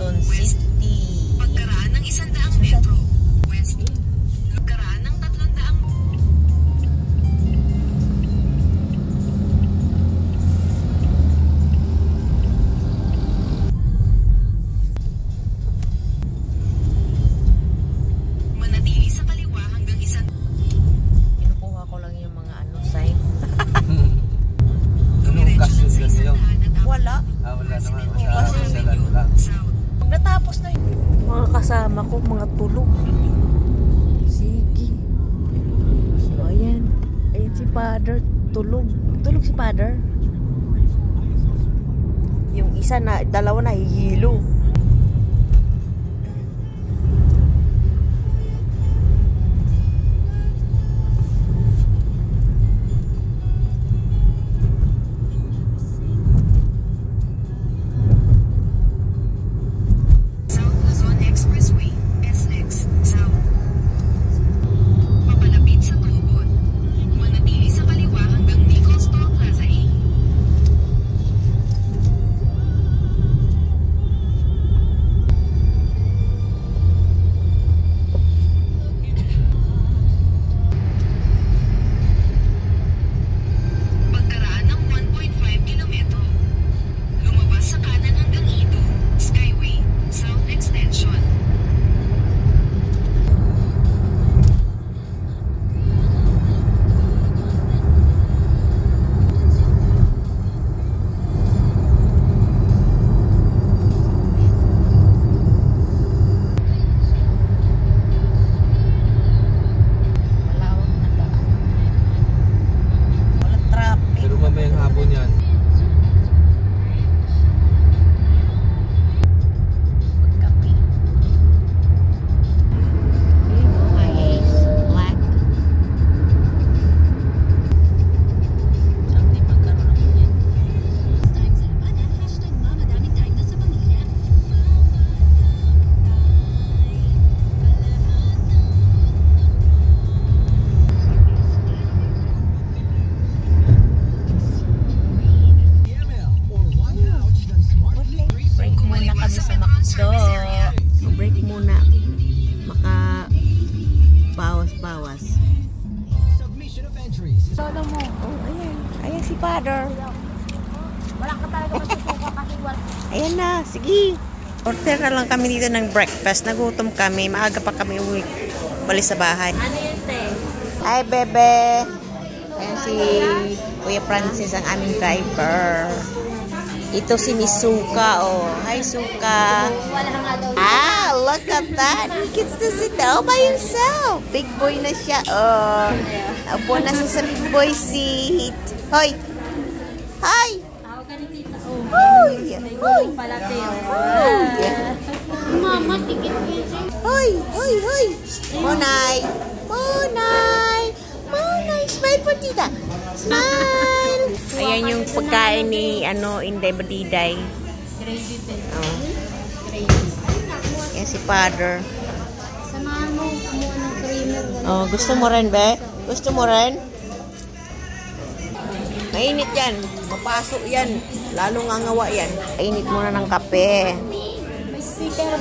Quezon City. Pagkaraan ng 100 metro west, pagkaraan ng 300. Manatili sa kaliwa hanggang 1. Kinukuha ko lang yung mga sign. Wala. Wala naman. Pag natapos na yun, mga kasama ko, mga tulog. Sige. So, ayan. Ayan si Father. Tulog. Tulog si Father. Yung isa na, dalawa na hihilo. Break muna. Maka bawas-bawas. Lolo mo. Oh, ayan. Ayan si Father. Wala ka talaga masusuka kasi wala. Ayan na. Sige. Order na lang kami dito ng breakfast. Nagutom kami. Maaga pa kami uwi. Balis sa bahay. Ano yun, te? Hi, bebe. Ayan si Kuya Francis, ang aming driver. Ito si Miss Suka, oh. Hi, Suka. Wala nga daw. Ah, look at that. He gets to sit all by himself. Big boy na siya, oh. Upo na siya sa big boy seat. Hoy! Hi! Tawag ka ni tita. Oh. Hoy! Hoy! Pala, te. Hoy! Mama, tikit ko yun. Hoy! Hoy! Hoy! Monay! Monay! Monay! Smile po, tita! Smile! Ayan yung pagkain ni, Inday Badiday. Gravy, te. Oh. Gravy. Yan si Father. Samahan mo, kumuha ng creamer. Oh, gusto mo rin, be? Gusto mo rin? Mainit yan. Mapasok yan. Lalong angawa yan. Mainit muna ng kape. May sweeter.